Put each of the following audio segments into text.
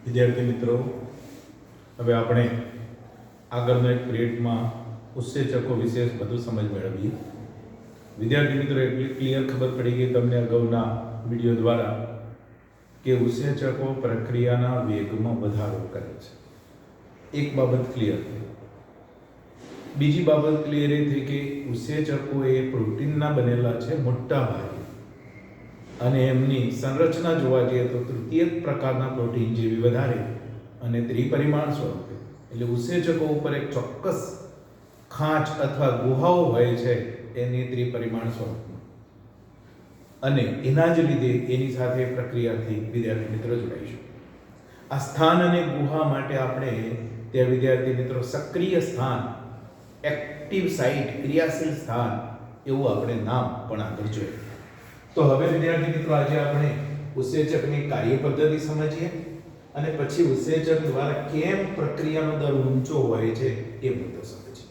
વિદ્યાર્થી મિત્રો, હવે આપણે આગળના એક પીરિયડમાં ઉત્સેચકો વિશે વધુ સમજ મેળવીએ. વિદ્યાર્થી મિત્રો, એટલી ક્લિયર ખબર પડી ગઈ તમને અગાઉના વિડીયો દ્વારા કે ઉત્સેચકો પ્રક્રિયાના વેગમાં વધારો કરે છે. એક બાબત ક્લિયર થઈ. બીજી બાબત ક્લિયર એ થઈ કે ઉત્સેચકો એ પ્રોટીનના બનેલા છે મોટા ભાગે, અને એમની સંરચના જોવા જઈએ તો તૃતીયક પ્રકારના પ્રોટીન જેવી વધારે અને ત્રિપરિમાણ સ્વરૂપે, એટલે ઉત્સેચકો ઉપર એક ચોક્કસ ખાંચ અથવા ગુહાઓ હોય છે એની ત્રિપરિમાણ સ્વરૂપમાં, અને એના જ લીધે એની સાથે પ્રક્રિયાથી વિદ્યાર્થી મિત્રો જોડાઈશું. આ સ્થાન અને ગુહા માટે આપણે ત્યાં વિદ્યાર્થી મિત્રો સક્રિય સ્થાન, એક્ટિવ સાઇટ, ક્રિયાશીલ સ્થાન એવું આપણે નામ પણ આગળ જોઈએ. તો હવે વિદ્યાર્થી મિત્રો આજે આપણે ઉત્સેચકની કાર્યપદ્ધતિ સમજીએ અને પછી ઉત્સેચક દ્વારા કેમ પ્રક્રિયાનો દર ઊંચો હોય છે એ મુદ્દો સમજીએ.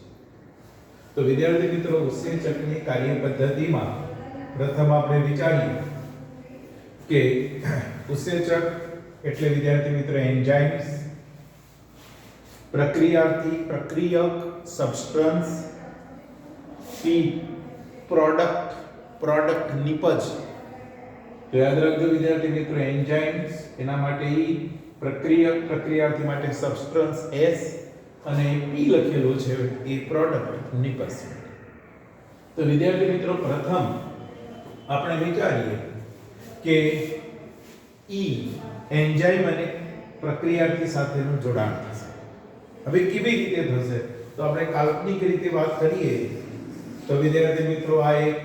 તો વિદ્યાર્થી મિત્રો, ઉત્સેચકની કાર્યપદ્ધતિમાં પ્રથમ આપણે વિચારીએ કે ઉત્સેચક એટલે વિદ્યાર્થી મિત્રો એન્ઝાઇમ્સ, પ્રક્રિયાર્થી, પ્રક્રિયક, સબસ્ટન્સ, ફીડ, પ્રોડક્ટ, નિપજ. તો યાદ રાખજો વિદ્યાર્થી મિત્રો, એન્ઝાઇમ્સ એના માટે E, પ્રક્રિયક, પ્રક્રિયાર્થી માટે સબસ્ટન્સ S, અને P લખેલું છે એ પ્રોડક્ટ, નિપજ. તો વિદ્યાર્થી મિત્રો પ્રથમ આપણે વિચારીએ કે E એન્ઝાઇમ અને પ્રક્રિયાર્થી સાથેનું જોડાણ થશે. હવે કેવી રીતે થશે? તો આપણે કાલ્પનિક રીતે વાત કરીએ તો વિદ્યાર્થી મિત્રો આ એક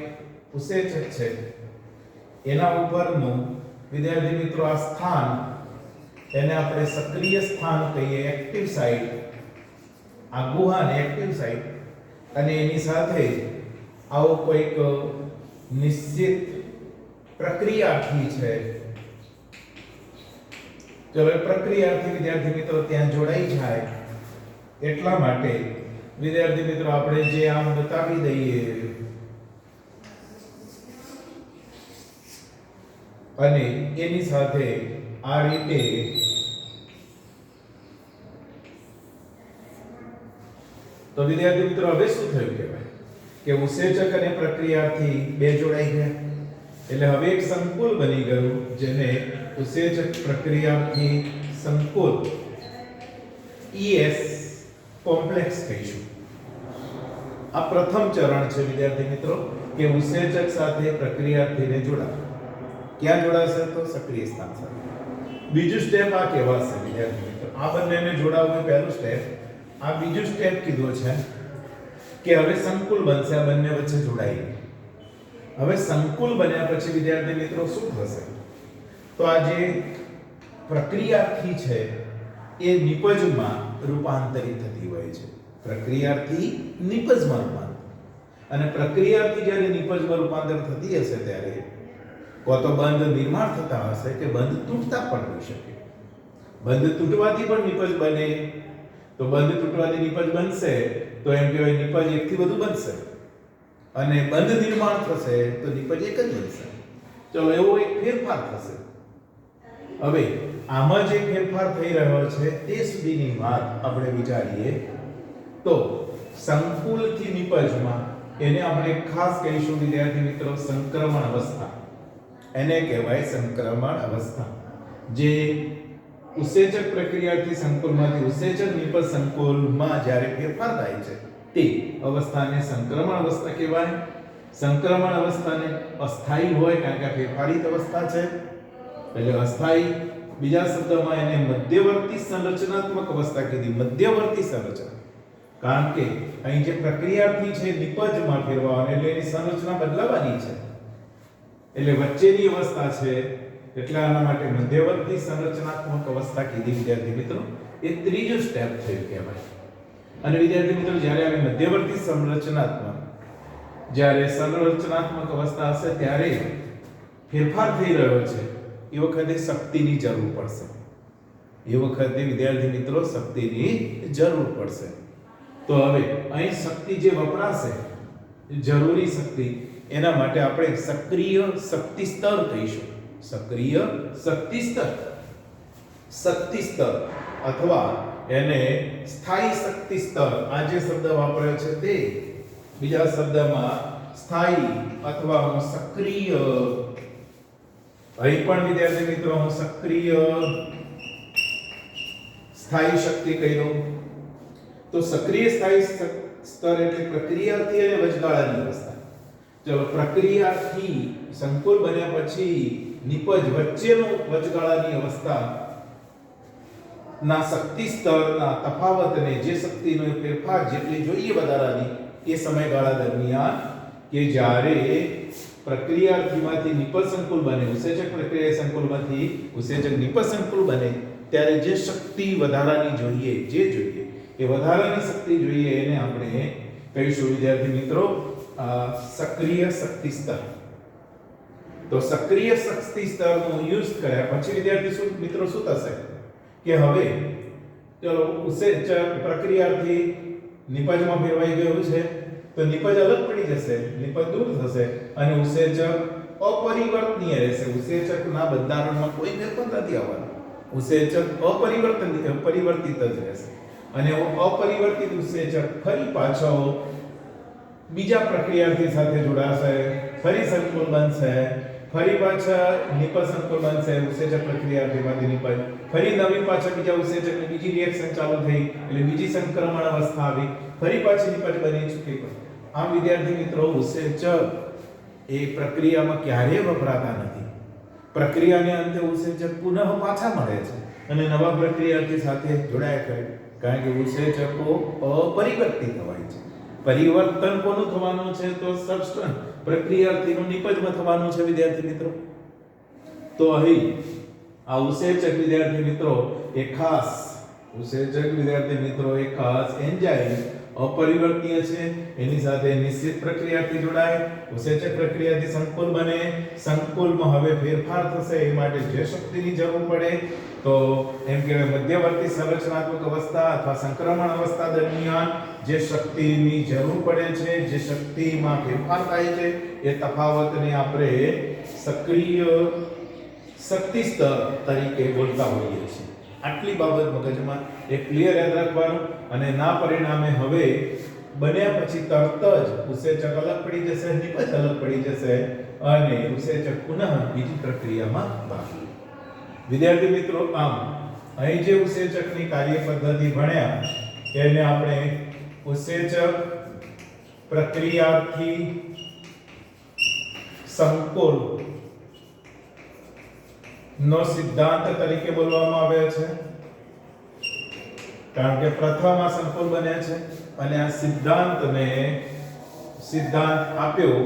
ઉત્સેચક છે, એના ઉપરનું વિદ્યાર્થી મિત્રો આ સ્થાન, એને આપણે સક્રિય સ્થાન કહીએ, એક્ટિવ સાઇટ, આ ગુહાને એક્ટિવ સાઇટ, અને એની સાથે આવો કોઈક નિશ્ચિત પ્રક્રિયાર્થી છે. ચલો, પ્રક્રિયાર્થી વિદ્યાર્થી મિત્રો ત્યાં જોડાઈ જાય એટલા માટે વિદ્યાર્થી મિત્રો આપણે જે આમ બતાવી દઈએ અને એની સાથે આ રીતે તો વિદ્યાર્થી મિત્રો હવે શું થયું કહેવાય કે ઉત્સેચક અને પ્રક્રિયાથી બે જોડાઈ ગયા, એટલે હવે એક સંકુલ બની ગયું જેને ઉત્સેચક પ્રક્રિયાથી સંકુલ ES કોમ્પ્લેક્સ કહીશું. આ પ્રથમ ચરણ છે વિદ્યાર્થી મિત્રો કે ઉત્સેચક સાથે પ્રક્રિયાર્થીને જોડાવે. ક્યાં જોડાશે? તો સક્રિય સ્થાન સાથે. બીજું સ્ટેપ આ કહેવાશે વિદ્યાર્થી મિત્રો, આ બંનેને જોડાવવું એ પહેલું સ્ટેપ. આ બીજું સ્ટેપ કીધું છે કે હવે સંકુલ બનશે, આ બંને વચ્ચે જોડાઈ. હવે સંકુલ બન્યા પછી વિદ્યાર્થી મિત્રો શું થશે? તો આ જે પ્રક્રિયાર્થી છે એ નિપજમાં રૂપાંતરિત થતી હોય છે. પ્રક્રિયાર્થી નિપજમાં રૂપાંતર, અને પ્રક્રિયાર્થી જ્યારે નિપજમાં રૂપાંતર થતી હશે ત્યારે કો તો બંધ નિર્માણ થતા હશે કે બંધ તૂટતા પણ હોઈ શકે. બંધ તૂટવાથી પણ નિપજ બને, તો બંધ તૂટવાથી નિપજ બનશે તો એમ કહેવાય નિપજ એકથી વધુ બનશે, અને બંધ નિર્માણ થશે તો નિપજ એક જ બનશે. ચલો, એવો એક ફેરફાર થશે. હવે આમાં જે ફેરફાર થઈ રહ્યો છે તે સુધીની વાત આપણે વિચારીએ તો સંકુલથી નિપજમાં એને આપણે ખાસ કહીશું વિદ્યાર્થી મિત્રો સંક્રમણ અવસ્થા. એને કહેવાય સંક્રમણ અવસ્થા. જે ઉત્સેચક પ્રક્રિયાથી સંકુલમાંથી ઉત્સેચક નિપજ સંકુલમાં જ્યારે ફેરફાર થાય છે તે અવસ્થાને સંક્રમણ અવસ્થા કહેવાય. સંક્રમણ અવસ્થાને અસ્થાયી હોય કારણ કે ફેરફારિત અવસ્થા છે એટલે અસ્થાયી. બીજા શબ્દમાં એને મધ્યવર્તી સંરચનાત્મક અવસ્થા કીધી. મધ્યવર્તી સંરચના, કારણ કે અહીં જે પ્રક્રિયાર્થી છે નિપજમાં ફેરવવાની, એટલે એની સંરચના બદલાવાની છે, એટલે વચ્ચેની અવસ્થા છે, એટલે આના માટે મધ્યવર્તી સંરચનાત્મક અવસ્થા કીધી વિદ્યાર્થી મિત્રો. એ ત્રીજું સ્ટેપ થયું કહેવાય. અને વિદ્યાર્થી મિત્રો જ્યારે આવી મધ્યવર્તી સંરચનાત્મક અવસ્થા હશે ત્યારે ફેરફાર થઈ રહ્યો છે, એ વખતે શક્તિની જરૂર પડશે. એ વખતે વિદ્યાર્થી મિત્રો શક્તિની જરૂર પડશે. તો હવે અહીં શક્તિ જે વપરાશે, જરૂરી શક્તિ, એના માટે આપણે સક્રિય શક્તિ સ્તર કહીશું. સક્રિય શક્તિ સ્તર. શક્તિ સ્તર અથવા એને સ્થાયી શક્તિ સ્તર, આ જે શબ્દ વાપર્યો છે તે બીજા શબ્દમાં સ્થાયી અથવા હું સક્રિય, અહીં પણ વિદ્યાર્થી મિત્રો હું સક્રિય સ્થાયી શક્તિ કહી દઉં. તો સક્રિય સ્થાયી સ્તર એટલે પ્રક્રિયાથી અને વચગાળાની અવસ્થા. ચલો, પ્રક્રિયાથી સંકુલ બન્યા પછી નિપજ વચ્ચેનો વચગાળાની અવસ્થા ના શક્તિ સ્તરના તફાવતને, જે શક્તિનો ફેરફાર જેટલી જોઈએ વધારાની, એ સમયગાળા દરમિયાન કે જ્યારે પ્રક્રિયાર્થીમાંથી નિપજ સંકુલ બને, ઉત્સેચક પ્રક્રિયા સંકુલમાંથી ઉત્સેચક નિપજ સંકુલ બને, ત્યારે જે શક્તિ વધારાની જોઈએ, જે જોઈએ એ વધારાની શક્તિ જોઈએ, એને આપણે કહીશું વિદ્યાર્થી મિત્રો સક્રિય શક્તિ સ્તર. તો સક્રિય શક્તિ સ્તરનો યુઝ કર્યા પછી વિદ્યાર્થી મિત્રો શું થશે કે હવે ચલો ઉત્સેચક પ્રક્રિયાથી નિપજમાં ફેરવાઈ ગયું છે, તો નિપજ અલગ પડી જશે, નિપજ દૂર થશે અને ઉત્સેચક અપરિવર્તનીય રહેશે. ઉત્સેચકના બંધારણમાં કોઈ ફેરફાર નથી આવવાનો. ઉત્સેચક પરિવર્તિત જ રહેશે અને અપરિવર્તિત ઉત્સેચક ફરી પાછો બીજા પ્રક્રિયાર્થી સાથે જોડાશે, ફરી સંકુલ બનશે, ફરી પાછા નિપજ સંકુલ બનશે, ઉત્સેચક પ્રક્રિયાર્થીમાંથી નિપજ, ફરી નવી પાછા બીજા ઉત્સેચકની બીજી રિએક્શન ચાલુ થઈ એટલે બીજી સંક્રમણ અવસ્થા આવી, ફરી પાછી નિપજ બની ચૂકી. આમ વિદ્યાર્થી મિત્રો ઉત્સેચક એ પ્રક્રિયામાં ક્યારેય વપરાતા નથી. પ્રક્રિયાને અંતે ઉત્સેચક પુનઃ પાછા મળે છે અને નવા પ્રક્રિયાર્થી સાથે જોડાયા કરે, કારણ કે ઉત્સેચકો અપરિવર્તિત હોય છે. પરિવર્તન કોનું થવાનું છે? તો સબસ્ટન્સ પ્રક્રિયાર્થીનું નિપજમાં થવાનું છે વિદ્યાર્થી મિત્રો. તો અહીં આ ઉત્સેચક વિદ્યાર્થી મિત્રો એ ખાસ એન્ઝાઇમ અપરિવર્તનીય છે, એની સાથે નિશ્ચિત પ્રક્રિયાથી જોડાય, ઉત્સેચક પ્રક્રિયાથી સંકુલ બને, સંકુલમાં હવે ફેરફાર થશે, એ માટે જે શક્તિની જરૂર પડે તો એમ કહેવાય મધ્યવર્તી સંરચનાત્મક અવસ્થા અથવા સંક્રમણ અવસ્થા દરમિયાન જે શક્તિની જરૂર પડે છે, જે શક્તિમાં ફેરફાર થાય છે, એ તફાવતને આપણે સક્રિય શક્તિ સ્તર તરીકે બોલતા હોઈએ છીએ. આટલી બાબત મગજમાં એક ક્લિયર યાદ રાખવાનું અને ના પરિણામે હવે બન્યા પછી તરત જ ઉત્સેચક અલગ પડી જશે, નિપજ અલગ પડી જશે અને ઉત્સેચક પુનઃ બીજી પ્રક્રિયામાં ભાગ લે. વિદ્યાર્થી મિત્રો, આમ અહીં જે ઉત્સેચકની કાર્ય પદ્ધતિ ભણ્યા એને આપણે ઉત્સેચક પ્રક્રિયાથી સંકુલ નો સિદ્ધાંત તરીકે બોલવામાં આવે છે, કારણ કે પ્રથમ આ સંકુલ બને છે અને આ સિદ્ધાંત આપ્યો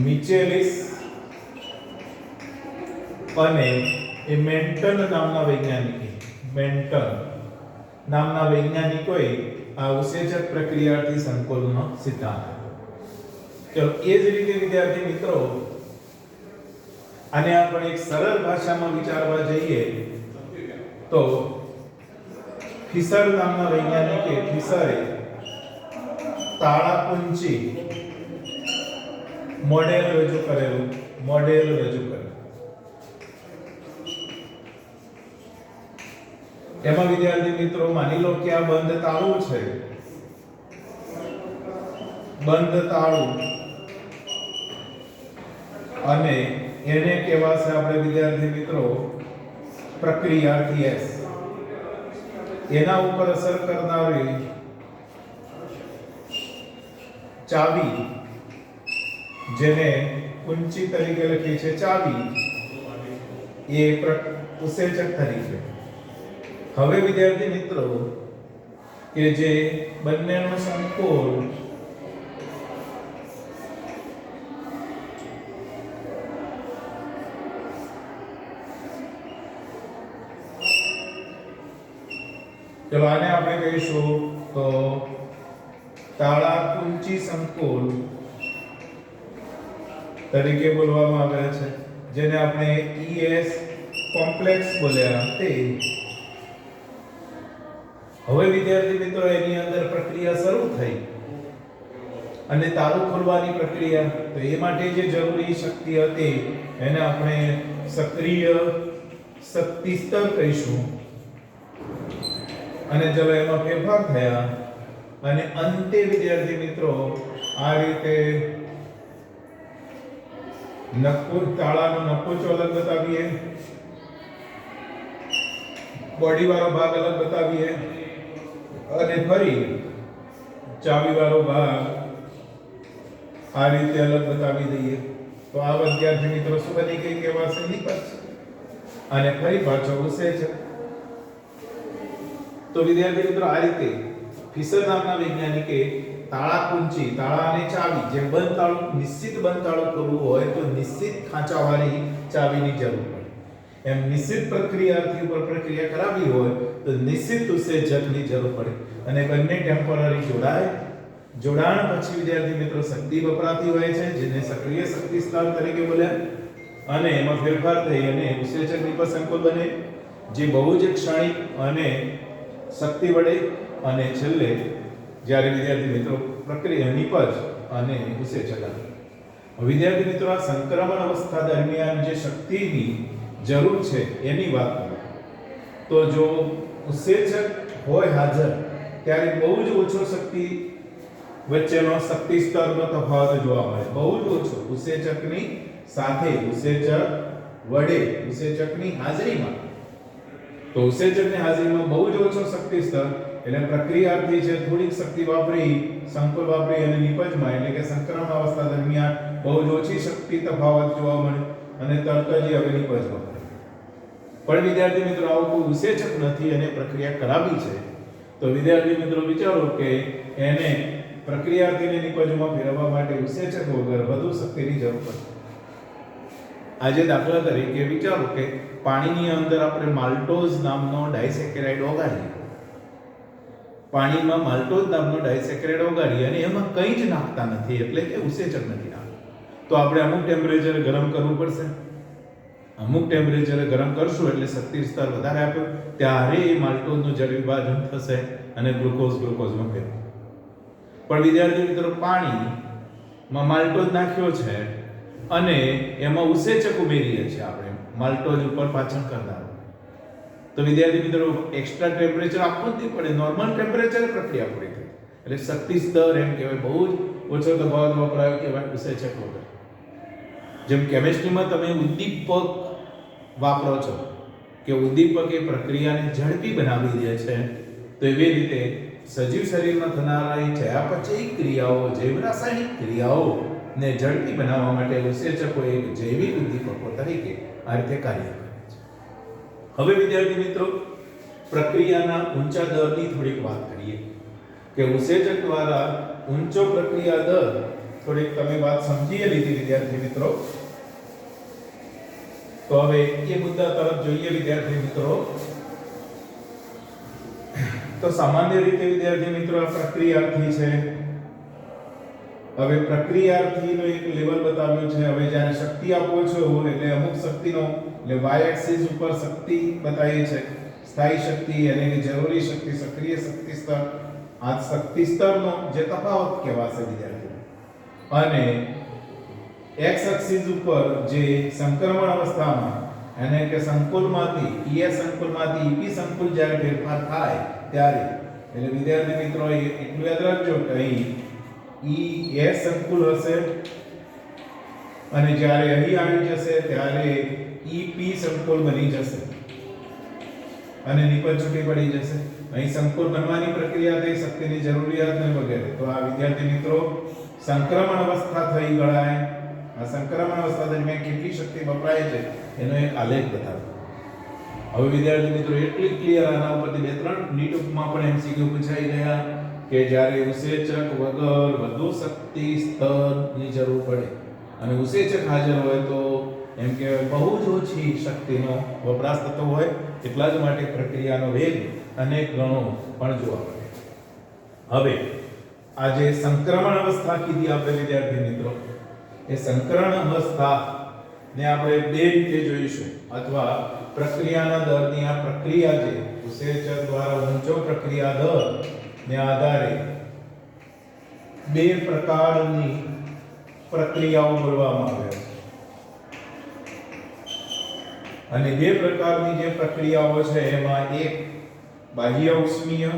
મિચેલિસ અને એ મેન્ટન નામના વૈજ્ઞાનિકોએ આ ઉત્સેચક પ્રક્રિયાથી સંકુલનો સિદ્ધાંત આપ્યો. ચલો, એ જ રીતે વિદ્યાર્થી મિત્રો આને આપણે એક સરળ ભાષામાં વિચારવા જઈએ તો ફિશર નામના વૈજ્ઞાનિકે તાળાપુંજી મોડેલ રજૂ કરેલું. એમાં વિદ્યાર્થી મિત્રો માની લો કે આ બંધ તાળું છે, અને એને કહેવાશે આપણે વિદ્યાર્થી મિત્રો પ્રક્રિયાર્થી S. એના ઉપર અસર કરનારી ચાવી, જેને કુંચી તરીકે લખી છે ચાવી, એ ઉત્સેચક તરીકે. હવે વિદ્યાર્થી મિત્રો કે જે બંનેનો સંકુલ ચલો આને આપણે કહીશું તો તાળાકુંચી સંકુલ તરીકે બોલવામાં આવે છે, જેને આપણે ES કોમ્પ્લેક્સ બોલ્યા તે. હવે વિદ્યાર્થી મિત્રો એની અંદર પ્રક્રિયા શરૂ થઈ અને તાળું ખોલવાની પ્રક્રિયા, તો એ માટે જે જરૂરી શક્તિ હતી એને આપણે સક્રિય શક્તિ સ્તર કહીશું અને ચલો એમાં ફેરફાર થયા અને અંતે વિદ્યાર્થી મિત્રો આ રીતે તાળાનો નકોચો અલગ બતાવીએ, બોડી વાળો ભાગ અલગ બતાવીએ અને ફરી ચાવી વાળો ભાગ આ રીતે અલગ બતાવી દઈએ તો આ વિદ્યાર્થી મિત્રો શું બની ગઈ કહેવાશે નિપજ અને ફરી પાછો ઉસેચક. તો વિદ્યાર્થી મિત્રો આ રીતે ફિશર નામના વૈજ્ઞાનિકે તાળા કુંચી, તાળા અને ચાવી જેમ બંધ તાળું નિશ્ચિત બંધ તાળું કરવું હોય તો નિશ્ચિત ખાંચાવાળી ચાવીની જરૂર પડે, એમ નિશ્ચિત પ્રક્રિયાથી ઉપર પ્રક્રિયા કરાવવી હોય તો નિશ્ચિત ઉત્સેચકની જરૂર પડે અને બંને ટેમ્પરરી જોડાણ પછી વિદ્યાર્થી મિત્રો શક્તિ વપરાતી હોય છે જેને સક્રિય શક્તિ સ્તર તરીકે બોલ્યા અને એમાં ફેરફાર થઈ અને ઉત્સેચક નિપજ સંકુલ બને જે બહુ જ ક્ષણિક અને શક્તિ વડે અને છેલ્લે જ્યારે વિદ્યાર્થી મિત્રો પ્રક્રિયા નિપજ અને ઉત્સેચક આવે. વિદ્યાર્થી મિત્રો આ સંક્રમણ અવસ્થા દરમિયાન જે શક્તિની જરૂર છે એની વાત કરો તો જો ઉત્સેચક હોય હાજર ત્યારે બહુ જ ઓછો શક્તિ વચ્ચેનો શક્તિ સ્તરનો તફાવત જોવા મળે, બહુ જ ઓછો. ઉત્સેચકની સાથે ઉત્સેચક વડે ઉત્સેચકની હાજરીમાં તો ઉત્સેચકની હાજરીમાં બહુ જ ઓછો શક્તિ સ્તર એટલે પ્રક્રિયાર્થી છે થોડીક શક્તિ વાપરી સંકુલ વાપરી અને નિપજમાં એટલે કે સંક્રમણ અવસ્થા દરમિયાન બહુ જ ઓછી શક્તિ તફાવત જોવા મળે અને તરત જ હવે નિપજમાં પડે. પણ વિદ્યાર્થી મિત્રો આવું કોઈ ઉત્સેચક નથી અને પ્રક્રિયા કરાવી છે તો વિદ્યાર્થી મિત્રો વિચારો કે એને પ્રક્રિયાર્થીને નિપજમાં ફેરવવા માટે ઉત્સેચક વગર વધુ શક્તિની જરૂર પડે. આજે દાખલા તરીકે વિચારો કે પાણીની અંદર આપણે માલ્ટોઝ નામનો ડાયસેકેરાઇડ ઓગાળીએ, પાણીમાં માલ્ટોઝ નામનો ડાયસેકેરાઇડ ઓગાળીએ અને એમાં કંઈ જ નાખતા નથી એટલે કે ઉત્સેચક નથી નાખતા તો આપણે અમુક ટેમ્પરેચરે ગરમ કરવું પડશે. અમુક ટેમ્પરેચરે ગરમ કરશું એટલે શક્તિ સ્તર વધારે આપ્યો ત્યારે એ માલ્ટોઝનું જળ વિભાજન થશે અને ગ્લુકોઝમાં ફેરવાશે. પણ વિદ્યાર્થી મિત્રો પાણીમાં માલ્ટોઝ નાખ્યો છે અને એમાં ઉત્સેચક ઉમેરીએ છીએ આપણે માલ્ટોઝ ઉપર પાચન કરનાર તો વિદ્યાર્થી મિત્રો એક્સ્ટ્રા ટેમ્પરેચર આપવું જ નહીં પડે, નોર્મલ ટેમ્પરેચરે પ્રક્રિયા પૂરી થઈ એટલે શક્તિ સ્તર એમ કહેવાય બહુ જ ઓછો તફાવત વપરાયો કહેવાય ઉત્સેચક વગર. જેમ કેમિસ્ટ્રીમાં તમે ઉદ્દીપક વાપરો છો કે ઉદ્દીપક એ પ્રક્રિયાને ઝડપી બનાવી દે છે તો એવી રીતે સજીવ શરીરમાં થનારી ચયાપચયી ક્રિયાઓ જૈવ રાસાયણિક ક્રિયાઓ ને ઝડપી બનાવવા માટે ઉત્સેચકો એક જૈવિક ઉદ્દીપકો તરીકે આ રીતે કાર્ય કરે છે. હવે વિદ્યાર્થી મિત્રો પ્રક્રિયાના ઊંચા દરની થોડીક વાત કરીએ કે ઉત્સેચક દ્વારા ઊંચો પ્રક્રિયા દર થોડીક તમે વાત સમજી લીધી વિદ્યાર્થી મિત્રો તો હવે એ મુદ્દા તરફ જોઈએ વિદ્યાર્થી મિત્રો. તો સામાન્ય રીતે વિદ્યાર્થી મિત્રો આ પ્રક્રિયાર્થી છે. હવે પ્રક્રિયાર્થીનો એક લેવલ બતાવ્યો છે. હવે જ્યારે શક્તિ આપો છો એટલે અમુક શક્તિનો એટલે y એક્સિસ ઉપર શક્તિ બતાવી છે, સ્થાયી શક્તિ અને કે જરૂરી શક્તિ, સક્રિય શક્તિ સ્તર. આ શક્તિ સ્તરનો જે તફાવત કહેવાશે વિદ્યાર્થીઓ અને x એક્સિસ ઉપર જે સંક્રમણ અવસ્થામાં અને કે સંકુલમાંથી ES સંકુલમાંથી EP સંકુલ જ્યારે ફેરફાર થાય ત્યારે એટલે વિદ્યાર્થી મિત્રો એટલું યાદ રાખજો કે અહીં ES સંકુલ હશે અને જ્યારે અહીં આવી જશે ત્યારે EP સંકુલ બની જશે અને નિપજ છૂટી પડી જશે. અહીં સંકુલ બનવાની પ્રક્રિયા થઈ, શક્તિની જરૂરિયાત ને વગેરે. તો આ વિદ્યાર્થી મિત્રો સંક્રમણ અવસ્થા થઈ ગણાય. આ સંક્રમણ અવસ્થા દરમિયાન કેટલી શક્તિ વપરાય છે એનો એક આલેખ બતાવો. હવે વિદ્યાર્થી મિત્રો એટલી ક્લિયર આના ઉપરથી બે ત્રણ નીટમાં પણ MCQ પૂછાઈ ગયા કે જ્યારે ઉત્સેચક વગર વધુ શક્તિ સ્તરની જરૂર પડે અને ઉત્સેચક હાજર હોય તો એમ કે બહુ જ ઓછી શક્તિનો વપરાશ થતો હોય એટલા જ માટે પ્રક્રિયાનો વેગ અનેક ગણો પણ જોવા મળે. હવે આ જે સંક્રમણ અવસ્થા કીધી આપણે વિદ્યાર્થી મિત્રો એ સંક્રમણ અવસ્થા ને આપણે બે રીતે જોઈશું અથવા પ્રક્રિયાના દરની આ પ્રક્રિયા જે ઉત્સેચક દ્વારા ઊંચો પ્રક્રિયા દર ને આધારે બે પ્રકારની પ્રક્રિયાઓ બોલવામાં આવે છે. અને બે પ્રકારની જે પ્રક્રિયાઓ છે એમાં એક બાહ્ય ઉષ્મીય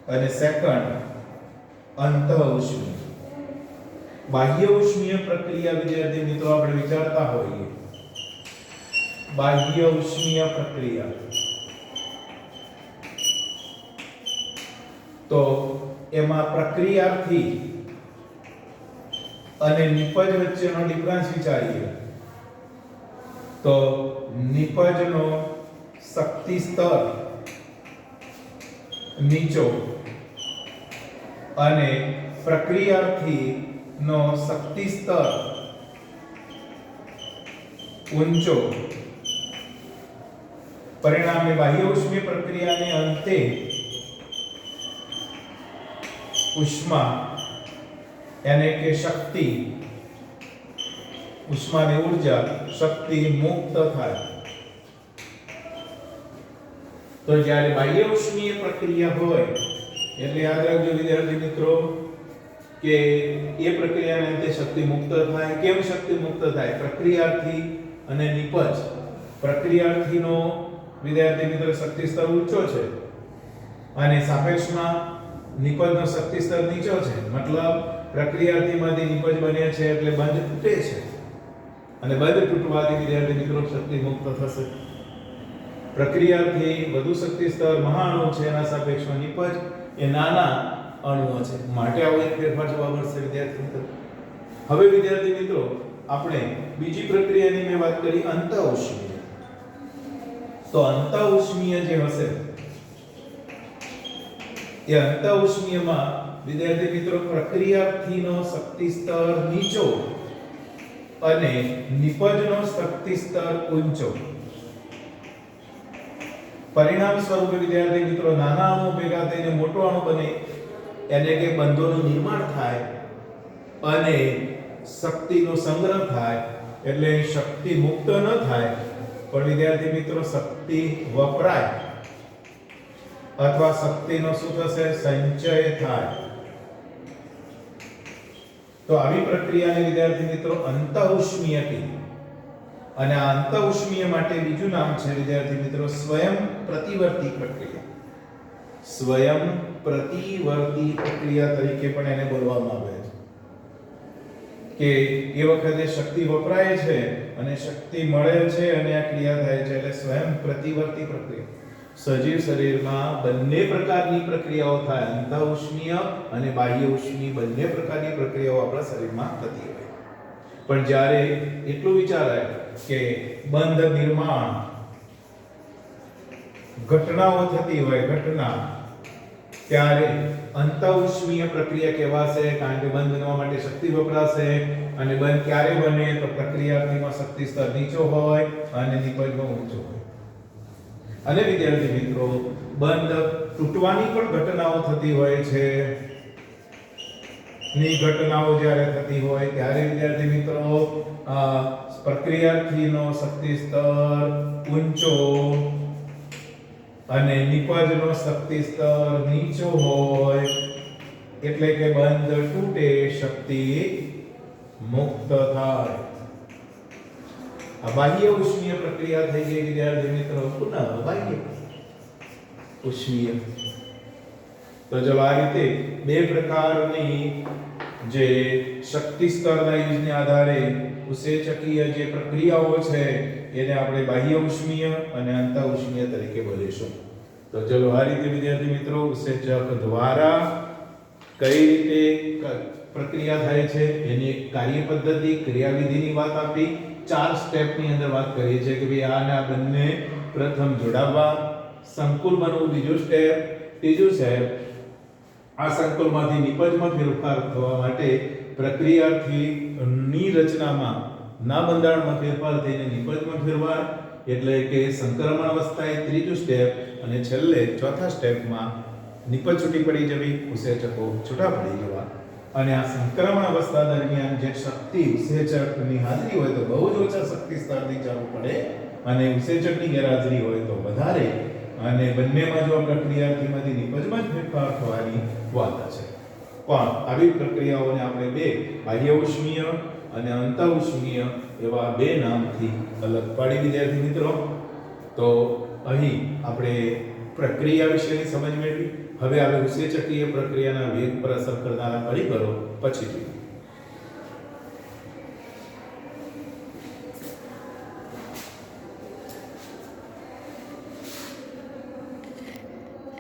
અને સેકન્ડ અંતઃ ઉષ્મીય. બાહ્ય ઉષ્મીય પ્રક્રિયા વિદ્યાર્થી મિત્રો આપણે વિચારતા હોઈએ, બાહ્ય ઉષ્મીય પ્રક્રિયા તો એમાં પ્રક્રિયાર્થી અને નિપજ વચ્ચેનો ડિફરન્સ વિચારીએ તો નિપજનો શક્તિ સ્તર નીચો અને પ્રક્રિયાર્થી નો શક્તિ સ્તર ઊંચો. પરિણામે બાહ્ય ઉષ્મીય પ્રક્રિયાને અંતે ઉષ્મા यानी કે શક્તિ, ઉષ્માની ઊર્જા, શક્તિ મુક્ત થાય. તો જ્યારે બાહ્ય ઉષ્મીય પ્રક્રિયા હોય એટલે યાદ રાખજો વિદ્યાર્થી મિત્રો કે એ પ્રક્રિયાને અંતે શક્તિ મુક્ત થાય. કેમ શક્તિ મુક્ત થાય? પ્રક્રિયાર્થી અને નિપજ. પ્રક્રિયાર્થીનો વિદ્યાર્થી મિત્રો શક્તિ સ્તર ઊંચો છે અને સાપેક્ષમાં નિપજનો શક્તિ સ્તર નીચો છે. મતલબ પ્રક્રિયાર્થીમાંથી નિપજ બને છે એટલે બંધ તૂટે છે અને બંધ તૂટવાથી વિદ્યાર્થી મિત્રો શક્તિ મુક્ત થશે. પ્રક્રિયાર્થી વધુ શક્તિ સ્તર મહાઅણુ છે, એના સાપેક્ષમાં નિપજ એ નાના અણુઓ છે, માટે આવો એક ફેરફાર જોવા મળશે વિદ્યાર્થી મિત્રો. હવે વિદ્યાર્થી મિત્રો આપણે બીજી પ્રક્રિયાની મેં વાત કરી અંતઃ ઉષ્મીય. તો અંતઃ ઉષ્મીય જે હશે એ અંતઃ ઉષ્મીયમાં વિદ્યાર્થી મિત્રો પ્રક્રિયાર્થીનો શક્તિ સ્તર નીચો અને નિપજનો શક્તિ સ્તર ઊંચો. પરિણામ સ્વરૂપે વિદ્યાર્થી મિત્રો નાના અણુ ભેગા થઈને મોટો અણુ બને, એટલે કે બંધોનું નિર્માણ થાય અને શક્તિનો સંગ્રહ થાય. એટલે શક્તિ મુક્ત ન થાય પણ વિદ્યાર્થી મિત્રો શક્તિ વપરાય અથવા શક્તિનો શું થશે? સંચય થાય. તો આવી પ્રક્રિયાને વિદ્યાર્થી મિત્રો અંતઃ ઉષ્મીય કીધી. અને આ અંતઃ ઉષ્મીય માટે બીજું નામ છે વિદ્યાર્થી મિત્રો સ્વયં પ્રતિવર્તી પ્રક્રિયા. સ્વયં પ્રતિવર્તી પ્રક્રિયા તરીકે પણ એને બોલવામાં આવે છે કે એ વખતે શક્તિ વપરાય છે અને શક્તિ મળે છે અને આ ક્રિયા થાય છે એટલે સ્વયં પ્રતિવર્તી પ્રક્રિયા. સજીવ શરીરમાં બંને પ્રકારની પ્રક્રિયાઓ થાય, અંતઃ ઉષ્મીય અને બાહ્ય ઉષ્મીય બંને પ્રકારની પ્રક્રિયાઓ આપણા શરીરમાં થતી હોય. પણ જ્યારે એટલું વિચારાય કે બંધ નિર્માણ ઘટનાઓ થતી હોય, ઘટના, ત્યારે અંતઃ ઉષ્મીય પ્રક્રિયા કહેવાશે, કારણ કે બંધ બનવા માટે શક્તિ વપરાશે. અને બંધ ક્યારે બને? તો પ્રક્રિયાર્થીમાં શક્તિ સ્તર નીચો હોય અને નિપજમાં ઊંચો હોય. અને વિદ્યાર્થી મિત્રો બંધ તૂટવાની પણ ઘટનાઓ થતી હોય છે. ની ઘટનાઓ જ્યારે થતી હોય ત્યારે વિદ્યાર્થી મિત્રો પ્રક્રિયાર્થીનો શક્તિ સ્તર ઊંચો અને નિપજનો શક્તિ સ્તર નીચો હોય, એટલે કે બંધ તૂટે, શક્તિ મુક્ત થાય. આ બાહ્ય ઉષ્મીય પ્રક્રિયા થઈ ગઈ વિદ્યાર્થી મિત્રો. પુનઃ બાહ્ય ઉષ્મીય. તો જો આ રીતે બે પ્રકારની જે શક્તિ સ્તરના યુઝને આધારે ઉત્સેચકીય જે પ્રક્રિયાઓ છે એને આપણે બાહ્ય ઉષ્મીય અને અંતઃ ઉષ્મીય તરીકે બોલીશું. તો ચલો આ રીતે વિદ્યાર્થી મિત્રો ઉત્સેચક દ્વારા કઈ રીતે પ્રક્રિયા થાય છે એની એક કાર્ય પદ્ધતિ, ક્રિયાવિધિની વાત આપી. 4 સ્ટેપની અંદર વાત કરીએ છીએ કે ભાઈ આને આ બંને પ્રથમ જોડાવવા, સંકુલ બનવું બીજું સ્ટેપ, ત્રીજું સ્ટેપ આ સંકુલમાંથી નિપજમાં ફેરફાર થવા માટે પ્રક્રિયાર્થીની રચનામાં ના બંધારણમાં ફેરફાર થઈને નિપજમાં ફેરફાર, એટલે કે સંક્રમણ અવસ્થા એ ત્રીજું સ્ટેપ. અને છેલ્લે ચોથા સ્ટેપમાં નિપજ છૂટી પડી જવી, ઉત્સેચકો છૂટા પડી જવા. અને આ સંક્રમણ અવસ્થા દરમિયાન જે શક્તિ ઉત્સેચકની હાજરી હોય તો બહુ જ ઓછા શક્તિ સ્તરની જરૂર પડે અને ઉત્સેચકની ગેરહાજરી હોય તો વધારે. અને બંનેમાં જો પ્રક્રિયાર્થીમાંથી નિપજમાં જ ફેરફાર થવાની વાત છે. પણ આવી પ્રક્રિયાઓને આપણે બે બાહ્ય ઉષ્મીય અને અંતઃઉષ્મીય એવા બે નામથી અલગ પાડી. વિદ્યાર્થી મિત્રો, તો અહીં આપણે પ્રક્રિયા વિશેની સમજ મેળવી. હવે આપણે ઉત્સેચકીય પ્રક્રિયાના વેગ પર અસર કરનારા પરિબળો પછી જોઈએ.